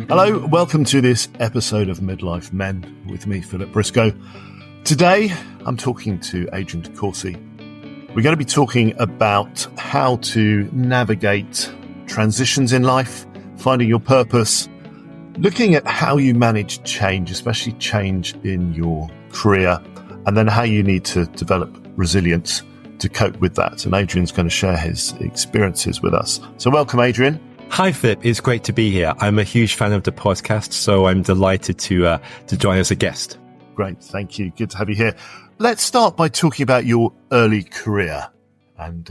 Hello, welcome to this episode of Midlife Men with me, Philip Briscoe. Today, I'm talking to Adrian de Coursey. We're going to be talking about how to navigate transitions in life, finding your purpose, looking at how you manage change, especially change in your career, and then how you need to develop resilience to cope with that. And Adrian's going to share his experiences with us. So welcome, Adrian. Hi, Philip. It's great to be here. I'm a huge fan of the podcast, so I'm delighted to join as a guest. Great. Thank you. Good to have you here. Let's start by talking about your early career and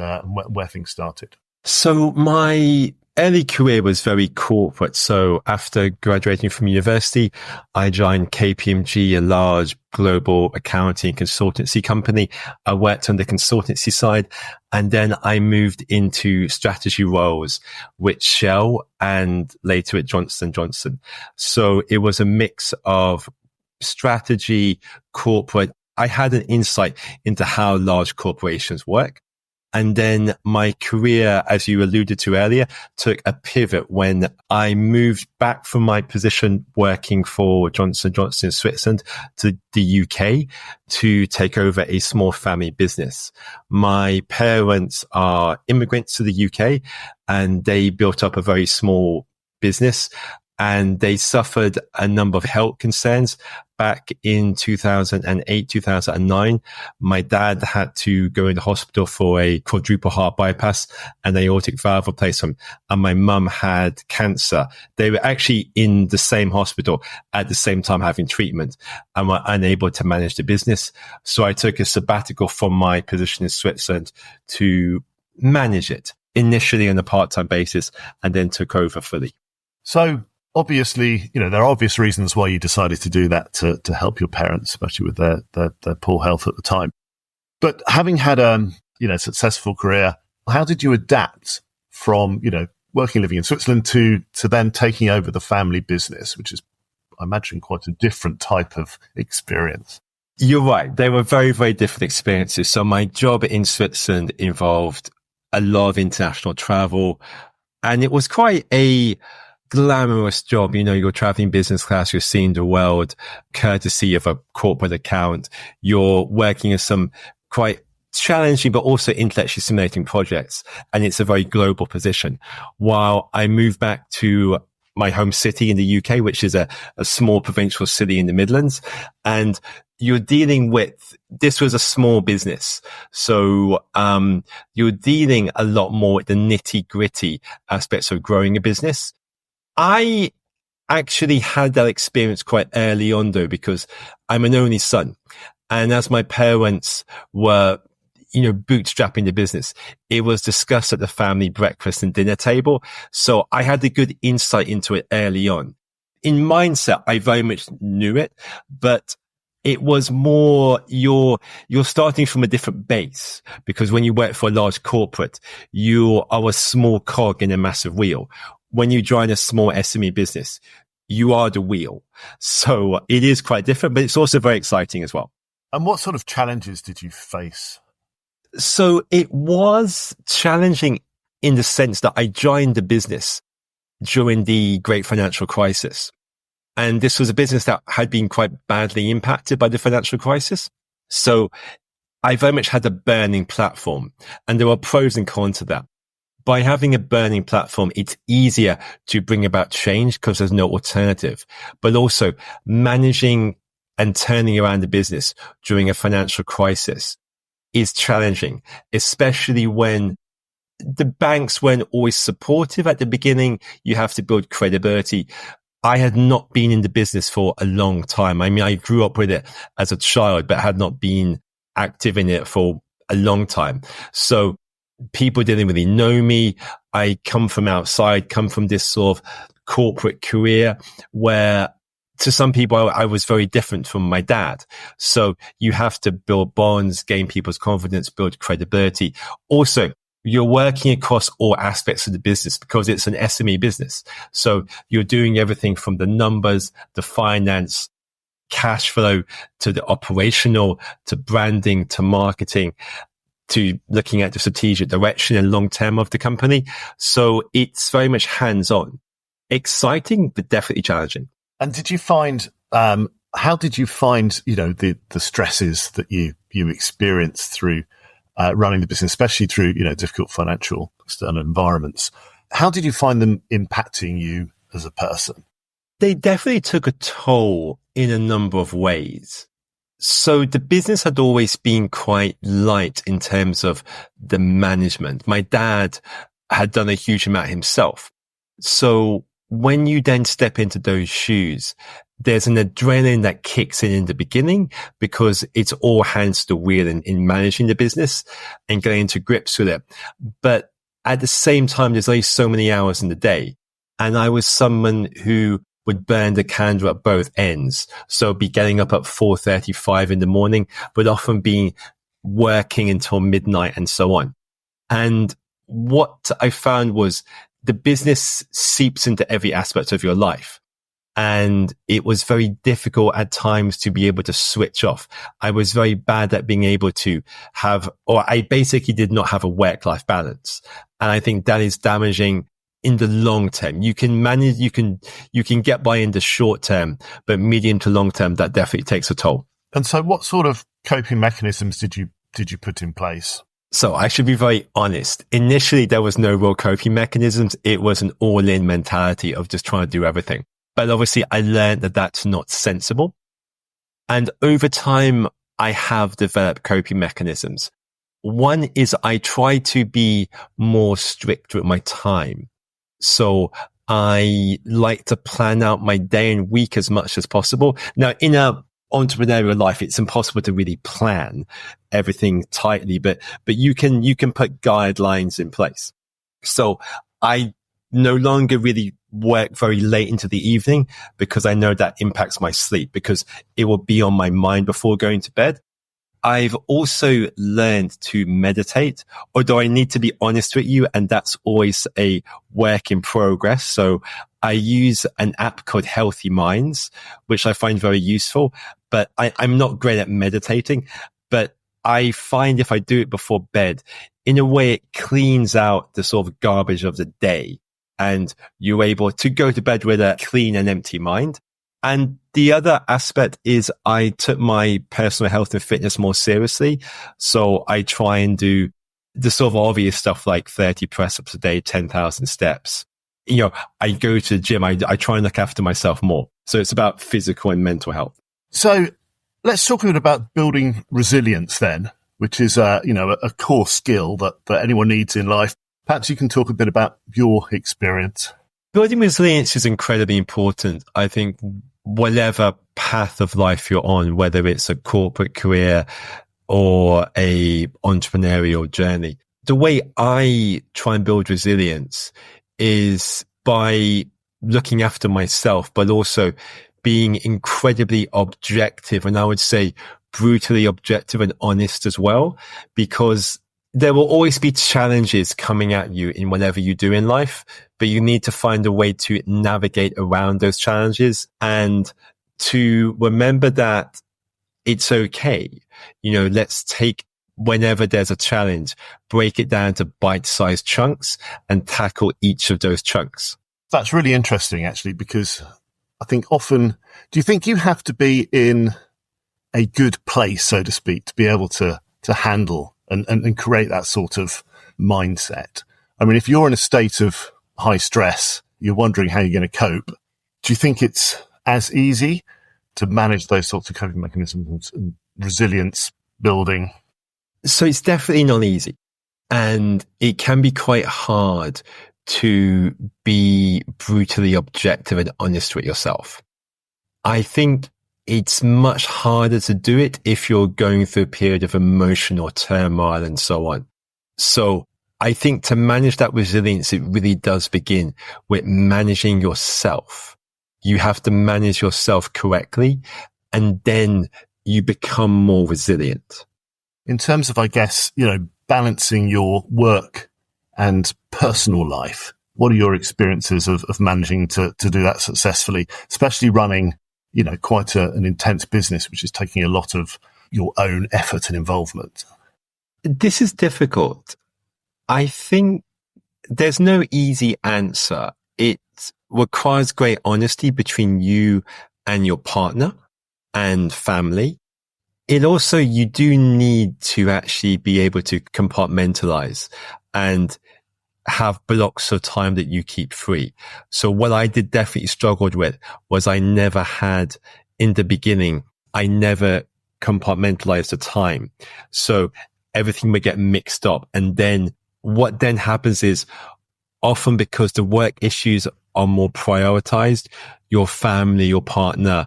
where things started. So my early career was very corporate. So after graduating from university, I joined KPMG, a large global accounting consultancy company. I worked on the consultancy side, and then I moved into strategy roles with Shell and later at Johnson & Johnson. So it was a mix of strategy, corporate. I had an insight into how large corporations work. And then my career, as you alluded to earlier, took a pivot when I moved back from my position working for Johnson & Johnson in Switzerland to the UK to take over a small family business. My parents are immigrants to the UK, and they built up a very small business, and they suffered a number of health concerns back in 2008, 2009. My dad had to go into hospital for a quadruple heart bypass and aortic valve replacement. And my mum had cancer. They were actually in the same hospital at the same time having treatment and were unable to manage the business. So I took a sabbatical from my position in Switzerland to manage it, initially on a part-time basis, and then took over fully. So obviously, there are obvious reasons why you decided to do that to help your parents, especially with their poor health at the time. But having had a successful career, how did you adapt from living in Switzerland to then taking over the family business, which is, I imagine, quite a different type of experience? You're right. They were very, very different experiences. So my job in Switzerland involved a lot of international travel, and it was quite a glamorous job. You're traveling business class, you're seeing the world courtesy of a corporate account. You're working on some quite challenging but also intellectually stimulating projects, and it's a very global position. While I moved back to my home city in the UK, which is a small provincial city in the Midlands, and you're dealing with, this was a small business. So, you're dealing a lot more with the nitty gritty aspects of growing a business. I actually had that experience quite early on, though, because I'm an only son. And as my parents were, bootstrapping the business, it was discussed at the family breakfast and dinner table. So I had a good insight into it early on. In mindset, I very much knew it, but it was more you're starting from a different base, because when you work for a large corporate, you are a small cog in a massive wheel. When you join a small SME business, you are the wheel. So it is quite different, but it's also very exciting as well. And what sort of challenges did you face? So it was challenging in the sense that I joined the business during the great financial crisis. And this was a business that had been quite badly impacted by the financial crisis. So I very much had a burning platform, and there were pros and cons to that. By having a burning platform, it's easier to bring about change because there's no alternative. But also managing and turning around the business during a financial crisis is challenging, especially when the banks weren't always supportive at the beginning. You have to build credibility. I had not been in the business for a long time. I mean, I grew up with it as a child, but had not been active in it for a long time. So people didn't really know me. I come from outside, come from this sort of corporate career where to some people, I was very different from my dad. So you have to build bonds, gain people's confidence, build credibility. Also, you're working across all aspects of the business because it's an SME business. So you're doing everything from the numbers, the finance, cash flow, to the operational, to branding, to marketing, to looking at the strategic direction and long term of the company. So it's very much hands on. exciting, but definitely challenging. And did you find, how did you find, the stresses that you experienced through running the business, especially through, difficult financial external environments? How did you find them impacting you as a person? They definitely took a toll in a number of ways. So the business had always been quite light in terms of the management. My dad had done a huge amount himself. So when you then step into those shoes, there's an adrenaline that kicks in the beginning because it's all hands to the wheel in managing the business and getting to grips with it. But at the same time, there's only so many hours in the day. And I was someone who would burn the candle at both ends. So be getting up at 4:35 in the morning, but often being working until midnight and so on. And what I found was the business seeps into every aspect of your life. And it was very difficult at times to be able to switch off. I was very bad at being able to I basically did not have a work-life balance. And I think that is damaging in the long term. You can manage, you can get by in the short term, but medium to long term, that definitely takes a toll. And so what sort of coping mechanisms did you put in place? So I should be very honest. Initially, there was no real coping mechanisms. It was an all-in mentality of just trying to do everything. But obviously I learned that that's not sensible. And over time, I have developed coping mechanisms. One is I try to be more strict with my time. So I like to plan out my day and week as much as possible. Now, in a entrepreneurial life, it's impossible to really plan everything tightly, but you can put guidelines in place. So I no longer really work very late into the evening because I know that impacts my sleep because it will be on my mind before going to bed. I've also learned to meditate, although I need to be honest with you, and that's always a work in progress. So I use an app called Healthy Minds, which I find very useful, but I'm not great at meditating. But I find if I do it before bed, in a way, it cleans out the sort of garbage of the day, and you're able to go to bed with a clean and empty mind. And the other aspect is I took my personal health and fitness more seriously. So I try and do the sort of obvious stuff like 30 press-ups a day, 10,000 steps. I go to the gym. I try and look after myself more. So it's about physical and mental health. So let's talk a bit about building resilience then, which is a core skill that anyone needs in life. Perhaps you can talk a bit about your experience. Building resilience is incredibly important. I think whatever path of life you're on, whether it's a corporate career or a entrepreneurial journey, the way I try and build resilience is by looking after myself, but also being incredibly objective. And I would say brutally objective and honest as well, because there will always be challenges coming at you in whatever you do in life, but you need to find a way to navigate around those challenges and to remember that it's okay. Let's take whenever there's a challenge, break it down to bite-sized chunks and tackle each of those chunks. That's really interesting, actually, because I think often, do you think you have to be in a good place, so to speak, to be able to handle and create that sort of mindset? I mean, if you're in a state of high stress, you're wondering how you're going to cope. Do you think it's as easy to manage those sorts of coping mechanisms and resilience building? So it's definitely not easy. And it can be quite hard to be brutally objective and honest with yourself. I think it's much harder to do it if you're going through a period of emotional turmoil and so on. So I think to manage that resilience, it really does begin with managing yourself. You have to manage yourself correctly, and then you become more resilient. In terms of, I guess, balancing your work and personal life, what are your experiences of managing to do that successfully, especially running quite an intense business, which is taking a lot of your own effort and involvement? This is difficult. I think there's no easy answer. It requires great honesty between you and your partner and family. It also, you do need to actually be able to compartmentalize and have blocks of time that you keep free. So what I did definitely struggled with was in the beginning, I never compartmentalized the time. So everything would get mixed up. And then what then happens is, often because the work issues are more prioritized, your family, your partner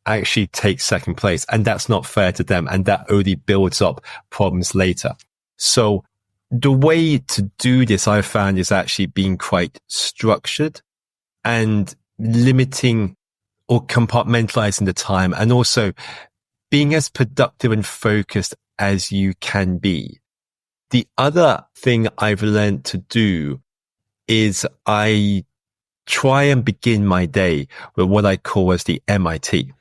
actually takes second place. And that's not fair to them. And that only builds up problems later. So the way to do this, I found, is actually being quite structured and limiting or compartmentalizing the time, and also being as productive and focused as you can be. The other thing I've learned to do is I try and begin my day with what I call as the MIT.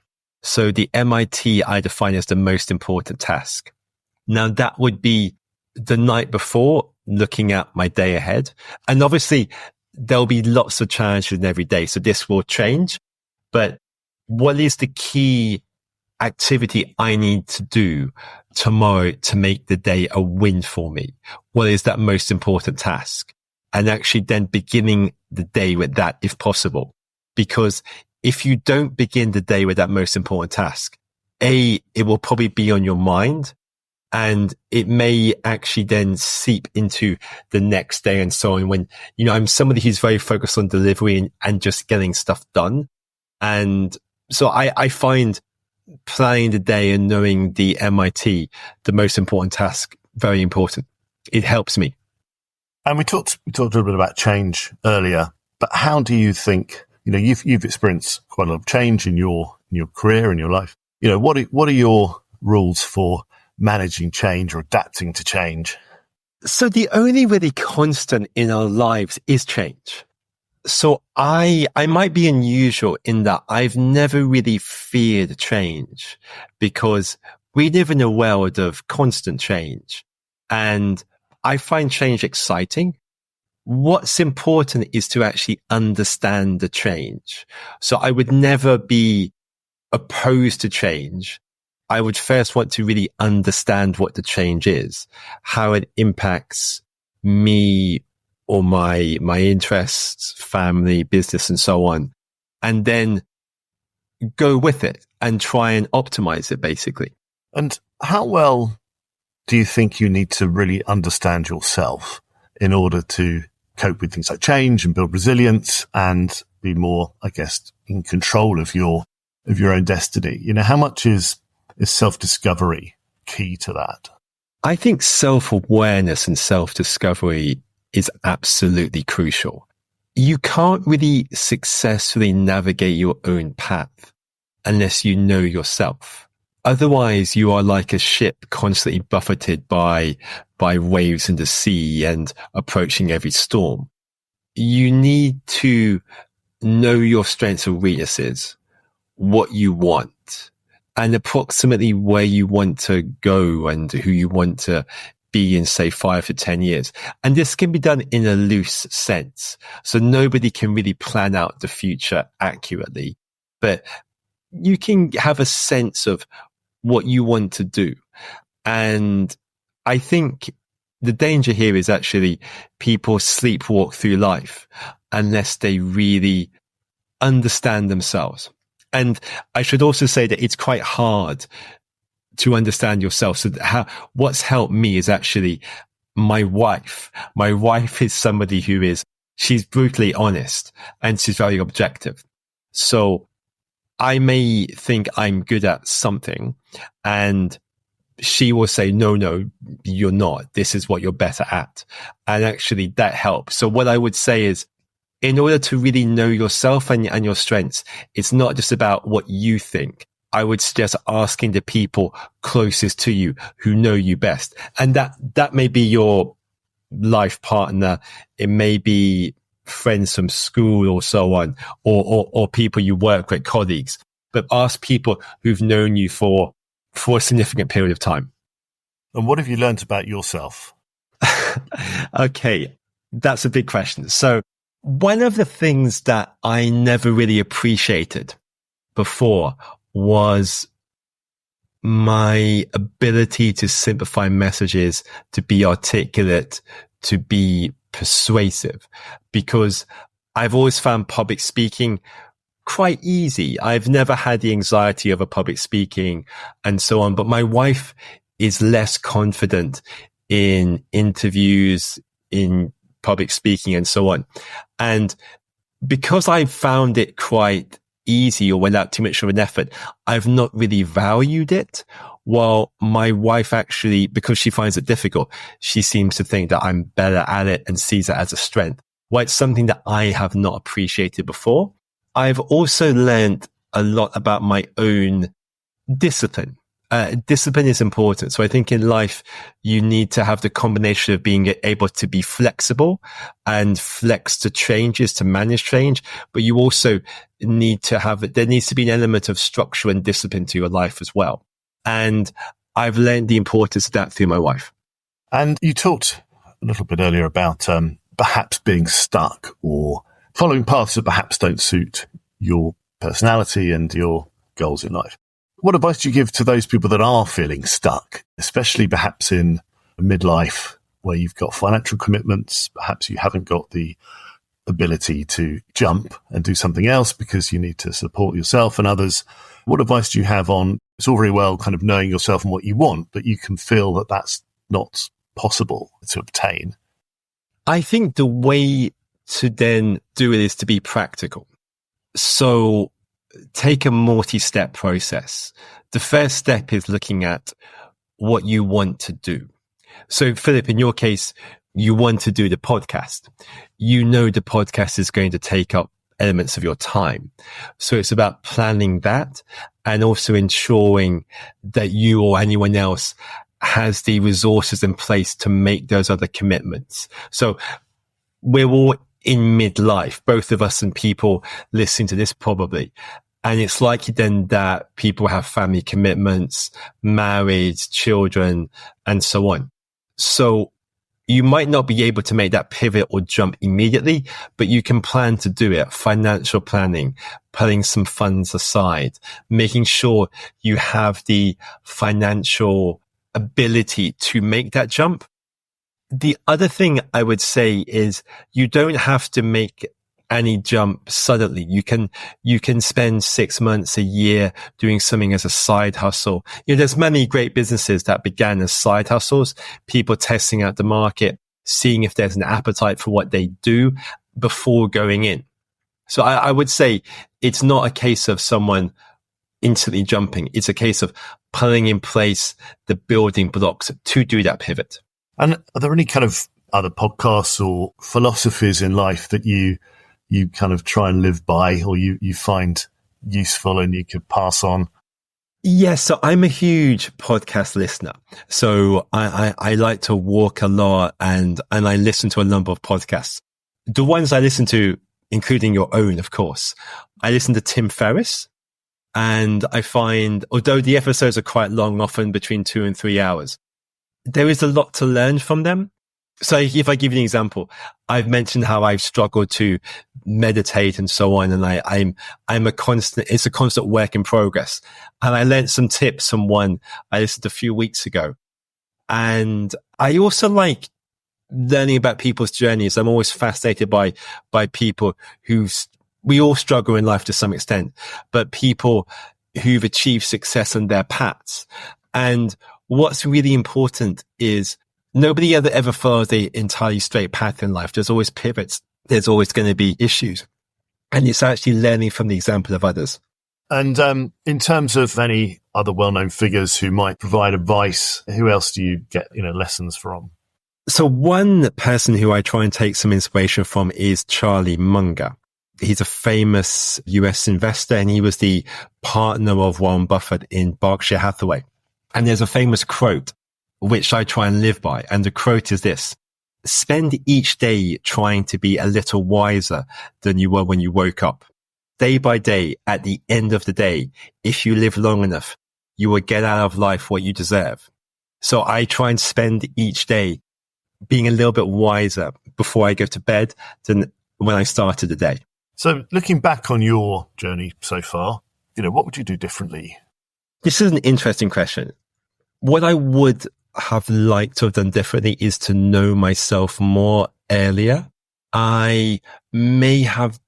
So the MIT I define as the most important task. Now that would be the night before, looking at my day ahead. And obviously there'll be lots of challenges in every day. So this will change, but what is the key activity I need to do tomorrow to make the day a win for me? What is that most important task? And actually then beginning the day with that if possible. Because if you don't begin the day with that most important task, it will probably be on your mind, and it may actually then seep into the next day and so on. When, I'm somebody who's very focused on delivery and just getting stuff done. And so I find planning the day and knowing the MIT, the most important task, very important. It helps me. And we talked a little bit about change earlier, but how do you think, you've experienced quite a lot of change in your career, in your life. What are your rules for managing change or adapting to change? So the only really constant in our lives is change. So I might be unusual in that I've never really feared change, because we live in a world of constant change, and I find change exciting. What's important is to actually understand the change. So I would never be opposed to change. I would first want to really understand what the change is, how it impacts me or my interests, family, business, and so on. And then go with it and try and optimize it, basically. And how well do you think you need to really understand yourself in order to cope with things like change and build resilience and be more, I guess, in control of your own destiny? How much is self-discovery key to that? I think self-awareness and self-discovery is absolutely crucial. You can't really successfully navigate your own path unless you know yourself. Otherwise, you are like a ship constantly buffeted by waves in the sea and approaching every storm. You need to know your strengths and weaknesses, what you want, and approximately where you want to go and who you want to be in, say, 5 to 10 years. And this can be done in a loose sense. So nobody can really plan out the future accurately, but you can have a sense of what you want to do. And I think the danger here is actually people sleepwalk through life unless they really understand themselves. And I should also say that it's quite hard to understand yourself. So what's helped me is actually my wife. My wife is somebody she's brutally honest and she's very objective. So I may think I'm good at something and she will say, no, you're not. This is what you're better at. And actually that helps. So what I would say is, in order to really know yourself and your strengths, it's not just about what you think. I would suggest asking the people closest to you who know you best. And that may be your life partner. It may be friends from school or so on, or people you work with, colleagues. But ask people who've known you for a significant period of time. And what have you learned about yourself? Okay, that's a big question. So One of the things that I never really appreciated before was my ability to simplify messages, to be articulate, to be persuasive, because I've always found public speaking quite easy. I've never had the anxiety of a public speaking and so on, but my wife is less confident in interviews, in public speaking and so on. And because I found it quite easy or without too much of an effort, I've not really valued it. While my wife actually, because she finds it difficult, she seems to think that I'm better at it and sees it as a strength. Well, it's something that I have not appreciated before. I've also learned a lot about my own discipline. Discipline is important. So I think in life, you need to have the combination of being able to be flexible and flex to changes, to manage change. But you also need to there needs to be an element of structure and discipline to your life as well. And I've learned the importance of that through my wife. And you talked a little bit earlier about perhaps being stuck or following paths that perhaps don't suit your personality and your goals in life. What advice do you give to those people that are feeling stuck, especially perhaps in midlife where you've got financial commitments, perhaps you haven't got the ability to jump and do something else because you need to support yourself and others? What advice do you have on, it's all very well kind of knowing yourself and what you want, but you can feel that that's not possible to obtain? I think the way to then do it is to be practical. So take a multi-step process. The first step is looking at what you want to do. So Philip, in your case, you want to do the podcast. You know the podcast is going to take up elements of your time. So it's about planning that and also ensuring that you or anyone else has the resources in place to make those other commitments. So we're all in midlife, both of us and people listening to this probably. And it's likely then that people have family commitments, married, children, and so on. So you might not be able to make that pivot or jump immediately, but you can plan to do it. Financial planning, putting some funds aside, making sure you have the financial ability to make that jump. The other thing I would say is you don't have to make any jump suddenly. You can spend 6 months, a year doing something as a side hustle. There's many great businesses that began as side hustles, people testing out the market, seeing if there's an appetite for what they do before going in. So I would say it's not a case of someone instantly jumping. It's a case of putting in place the building blocks to do that pivot. And are there any kind of other podcasts or philosophies in life that you kind of try and live by, or you find useful and you could pass on? Yes, so I'm a huge podcast listener. So I like to walk a lot and I listen to a number of podcasts. The ones I listen to, including your own, of course, I listen to Tim Ferriss, and I find, although the episodes are quite long, often between 2 and 3 hours, there is a lot to learn from them. So if I give you an example, I've mentioned how I've struggled to meditate and so on. And it's a constant work in progress. And I learned some tips from one I listened to a few weeks ago. And I also like learning about people's journeys. I'm always fascinated by people we all struggle in life to some extent, but people who've achieved success on their paths. And what's really important is nobody ever follows the entirely straight path in life. There's always pivots. There's always going to be issues. And it's actually learning from the example of others. And in terms of any other well-known figures who might provide advice, who else do you get lessons from? So one person who I try and take some inspiration from is Charlie Munger. He's a famous US investor, and he was the partner of Warren Buffett in Berkshire Hathaway. And there's a famous quote, which I try and live by. And the quote is this: spend each day trying to be a little wiser than you were when you woke up. Day by day, at the end of the day, if you live long enough, you will get out of life what you deserve. So I try and spend each day being a little bit wiser before I go to bed than when I started the day. So looking back on your journey so far, what would you do differently? This is an interesting question. What I would have liked to have done differently is to know myself more earlier. I may have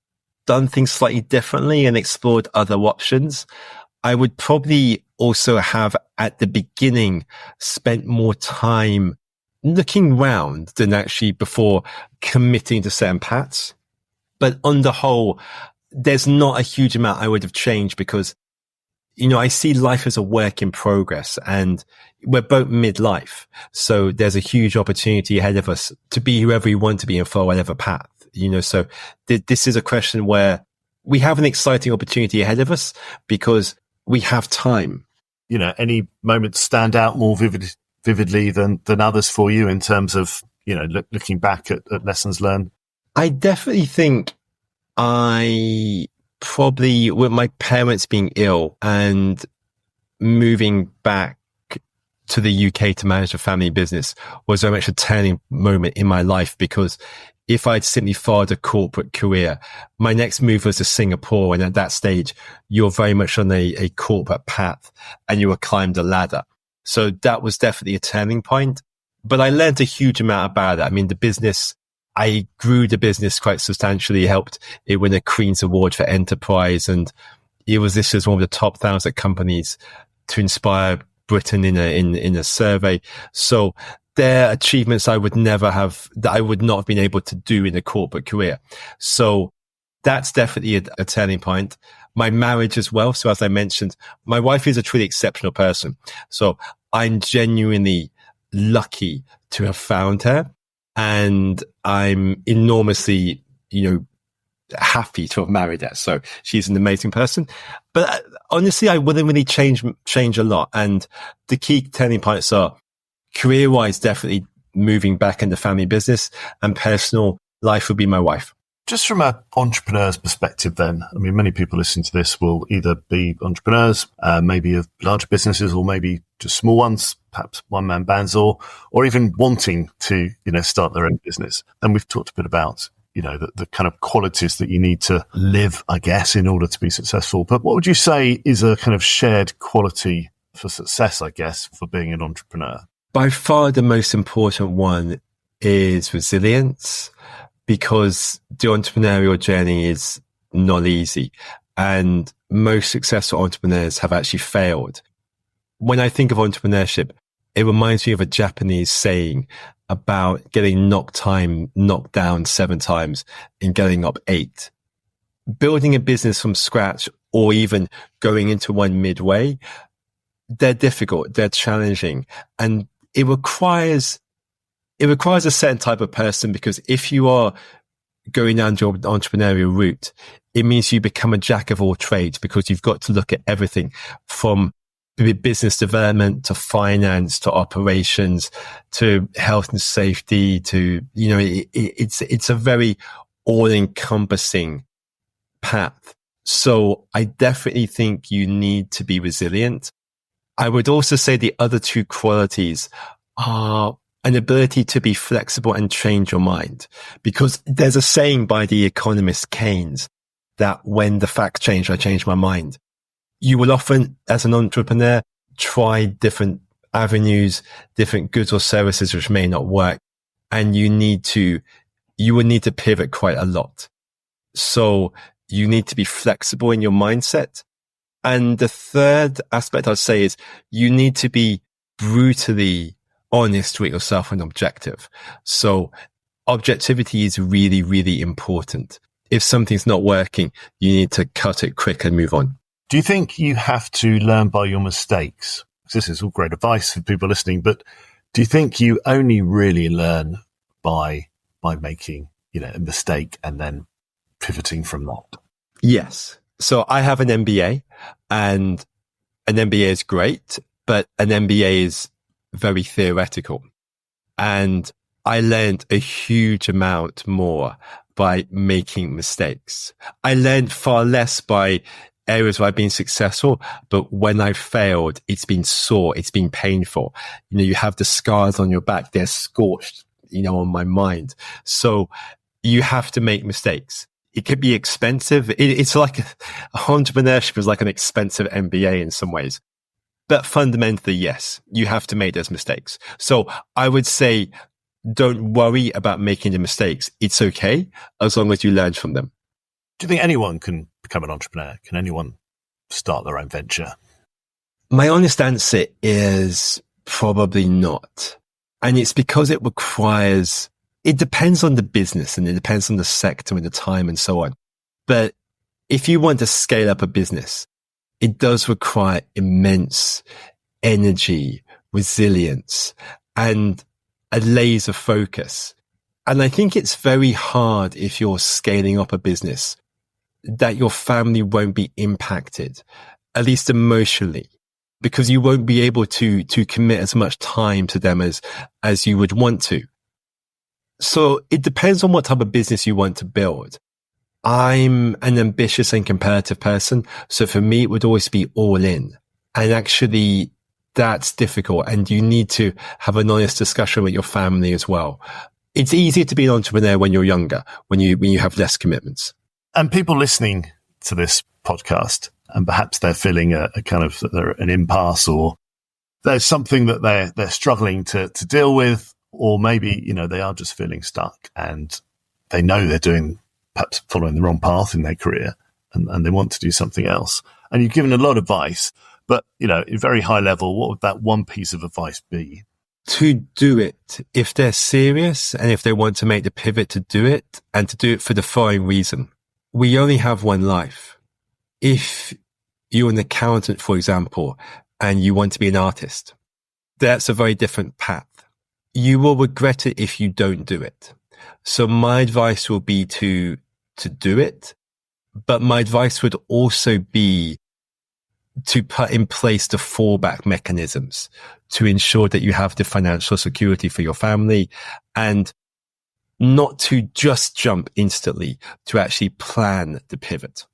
done things slightly differently and explored other options. I would probably also have at the beginning spent more time looking round than actually before committing to certain paths. But on the whole, there's not a huge amount I would have changed because, I see life as a work in progress and we're both midlife. So there's a huge opportunity ahead of us to be whoever we want to be and follow whatever path, so this is a question where we have an exciting opportunity ahead of us because we have time. Any moments stand out more vividly than others for you in terms of, looking back at lessons learned? I definitely think I probably, with my parents being ill and moving back to the UK to manage a family business was very much a turning moment in my life because if I'd simply followed a corporate career, my next move was to Singapore. And at that stage, you're very much on a corporate path and you were climbed a ladder. So that was definitely a turning point. But I learned a huge amount about it. I mean, I grew the business quite substantially, helped it win a Queen's Award for Enterprise. And it was listed as one of the top 1,000 companies to inspire Britain in a survey. So they're achievements I would not have been able to do in a corporate career. So that's definitely a turning point. My marriage as well. So as I mentioned, my wife is a truly exceptional person. So I'm genuinely lucky to have found her. And I'm enormously, happy to have married her. So she's an amazing person. But honestly, I wouldn't really change a lot. And the key turning points are career-wise, definitely moving back into family business, and personal life would be my wife. Just from an entrepreneur's perspective then, I mean, many people listening to this will either be entrepreneurs, maybe of large businesses or maybe just small ones, perhaps one-man bands or even wanting to, start their own business. And we've talked a bit about, the kind of qualities that you need to live, I guess, in order to be successful. But what would you say is a kind of shared quality for success, I guess, for being an entrepreneur? By far the most important one is resilience, because the entrepreneurial journey is not easy. And most successful entrepreneurs have actually failed. When I think of entrepreneurship, it reminds me of a Japanese saying about getting knocked down 7 times and getting up 8. Building a business from scratch or even going into one midway, they're difficult, they're challenging, and it requires a certain type of person, because if you are going down your entrepreneurial route, it means you become a jack of all trades, because you've got to look at everything from business development to finance to operations to health and safety to, it's a very all encompassing path. So I definitely think you need to be resilient. I would also say the other 2 qualities are an ability to be flexible and change your mind, because there's a saying by the economist Keynes that when the facts change, I change my mind. You will often, as an entrepreneur, try different avenues, different goods or services which may not work, and you will need to pivot quite a lot. So you need to be flexible in your mindset. And the third aspect I'd say is you need to be brutally honest with yourself and objective. So objectivity is really, really important. If something's not working, you need to cut it quick and move on. Do you think you have to learn by your mistakes? This is all great advice for people listening, but do you think you only really learn by making, a mistake and then pivoting from that? Yes. So I have an MBA, and an MBA is great, but an MBA is very theoretical. And I learned a huge amount more by making mistakes. I learned far less by areas where I've been successful, but when I failed, it's been sore, it's been painful. You have the scars on your back, they're scorched, on my mind. So you have to make mistakes. It could be expensive. It's like entrepreneurship is like an expensive MBA in some ways. But fundamentally, yes, you have to make those mistakes. So I would say, don't worry about making the mistakes. It's okay as long as you learn from them. Do you think anyone can become an entrepreneur? Can anyone start their own venture? My honest answer is probably not. And it's because it depends on the business and it depends on the sector and the time and so on. But if you want to scale up a business, it does require immense energy, resilience, and a laser focus. And I think it's very hard if you're scaling up a business that your family won't be impacted, at least emotionally, because you won't be able to commit as much time to them as you would want to. So it depends on what type of business you want to build. I'm an ambitious and competitive person. So for me, it would always be all in. And actually, that's difficult. And you need to have an honest discussion with your family as well. It's easier to be an entrepreneur when you're younger, when you have less commitments. And people listening to this podcast, and perhaps they're feeling a kind of an impasse, or there's something that they're struggling to deal with, or maybe, they are just feeling stuck and they know they're perhaps following the wrong path in their career and they want to do something else. And you've given a lot of advice, but, at very high level, what would that one piece of advice be? To do it if they're serious and if they want to make the pivot to do it, and to do it for the following reason. We only have one life. If you're an accountant, for example, and you want to be an artist, that's a very different path. You will regret it if you don't do it. So my advice will be to do it, but my advice would also be to put in place the fallback mechanisms to ensure that you have the financial security for your family, and not to just jump instantly, to actually plan the pivot.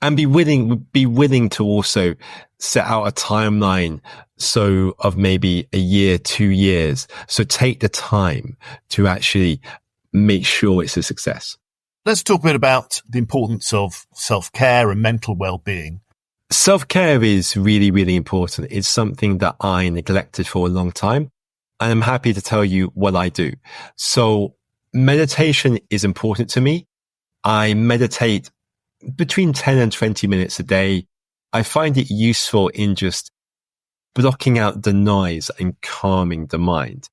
And be willing to also set out a timeline, so of maybe a year, 2 years. So take the time to actually make sure it's a success. Let's talk a bit about the importance of self-care and mental well-being. Self-care is really, really important. It's something that I neglected for a long time, and I'm happy to tell you what I do. So meditation is important to me. I meditate between 10 and 20 minutes a day. I find it useful in just blocking out the noise and calming the mind.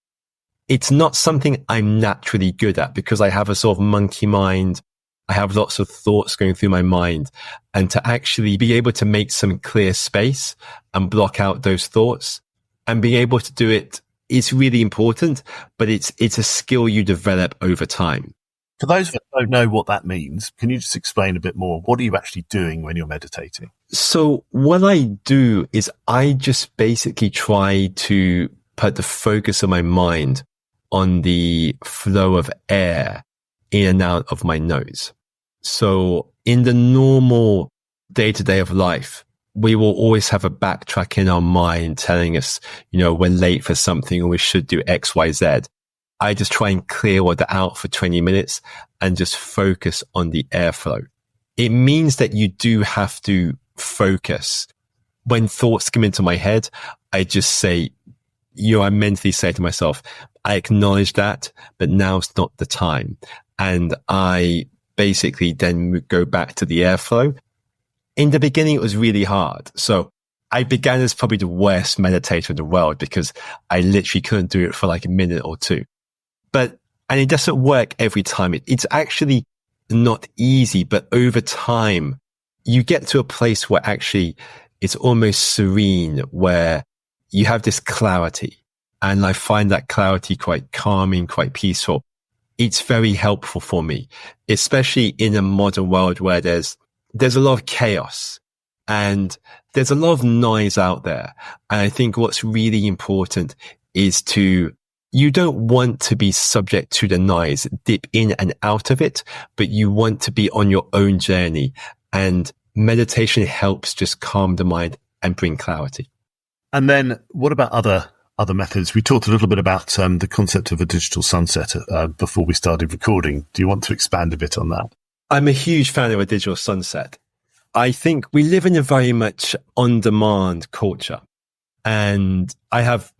It's not something I'm naturally good at because I have a sort of monkey mind. I have lots of thoughts going through my mind, and to actually be able to make some clear space and block out those thoughts and being able to do it is really important, but it's a skill you develop over time. For those that don't know what that means, can you just explain a bit more? What are you actually doing when you're meditating? So what I do is I just basically try to put the focus of my mind on the flow of air in and out of my nose. So in the normal day-to-day of life, we will always have a backtrack in our mind telling us, we're late for something or we should do X, Y, Z. I just try and clear all that out for 20 minutes and just focus on the airflow. It means that you do have to focus. When thoughts come into my head, I just say, I mentally say to myself, I acknowledge that, but now's not the time. And I basically then go back to the airflow. In the beginning, it was really hard. So I began as probably the worst meditator in the world because I literally couldn't do it for like a minute or two. And it doesn't work every time. It's actually not easy, but over time, you get to a place where actually it's almost serene, where you have this clarity. And I find that clarity quite calming, quite peaceful. It's very helpful for me, especially in a modern world where there's a lot of chaos and there's a lot of noise out there. And I think what's really important is you don't want to be subject to the noise, dip in and out of it, but you want to be on your own journey. And meditation helps just calm the mind and bring clarity. And then what about other other methods. We talked a little bit about the concept of a digital sunset before we started recording. Do you want to expand a bit on that? I'm a huge fan of a digital sunset. I think we live in a very much on-demand culture. And I have,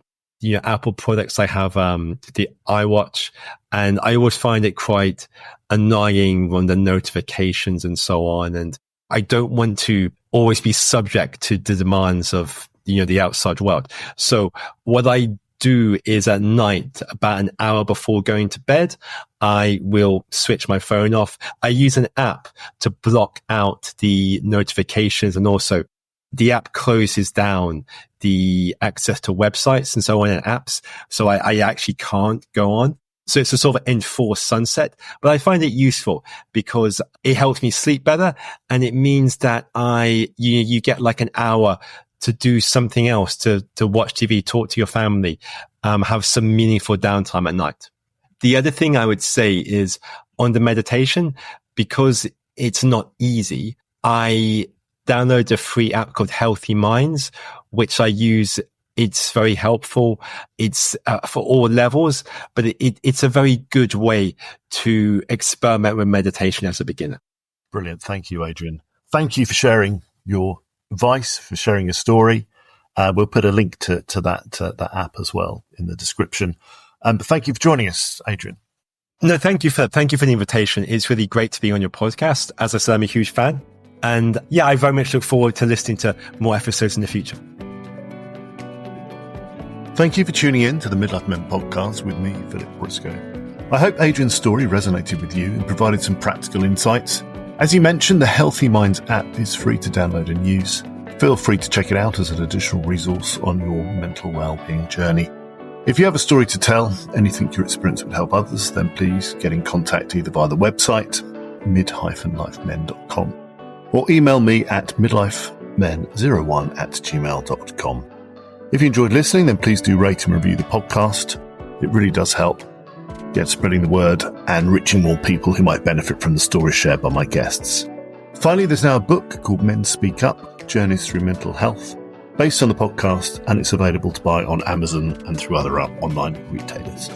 Apple products. I have the iWatch, and I always find it quite annoying on the notifications and so on. And I don't want to always be subject to the demands of, the outside world. So what I do is at night, about an hour before going to bed, I will switch my phone off. I use an app to block out the notifications, and also the app closes down the access to websites and so on and apps. So I actually can't go on. So it's a sort of enforced sunset, but I find it useful because it helps me sleep better. And it means that you get like an hour to do something else, to watch TV, talk to your family, have some meaningful downtime at night. The other thing I would say is on the meditation, because it's not easy, I download a free app called Healthy Minds, which I use. It's very helpful. It's for all levels, but it's a very good way to experiment with meditation as a beginner. Brilliant. Thank you, Adrian. Thank you for sharing your advice, for sharing your story. We'll put a link to that app as well in the description. But thank you for joining us, Adrian. No, thank you for the invitation. It's really great to be on your podcast. As I said, I'm a huge fan. And yeah, I very much look forward to listening to more episodes in the future. Thank you for tuning in to the Midlife Men podcast with me, Philip Briscoe. I hope Adrian's story resonated with you and provided some practical insights. As he mentioned, the Healthy Minds app is free to download and use. Feel free to check it out as an additional resource on your mental well-being journey. If you have a story to tell, anything your experience would help others, then please get in contact either via the website, mid-lifemen.com, or email me at midlifemen01@gmail.com. If you enjoyed listening, then please do rate and review the podcast. It really does help get spreading the word and reaching more people who might benefit from the stories shared by my guests. Finally, there's now a book called Men Speak Up, Journeys Through Mental Health, based on the podcast, and it's available to buy on Amazon and through other online retailers.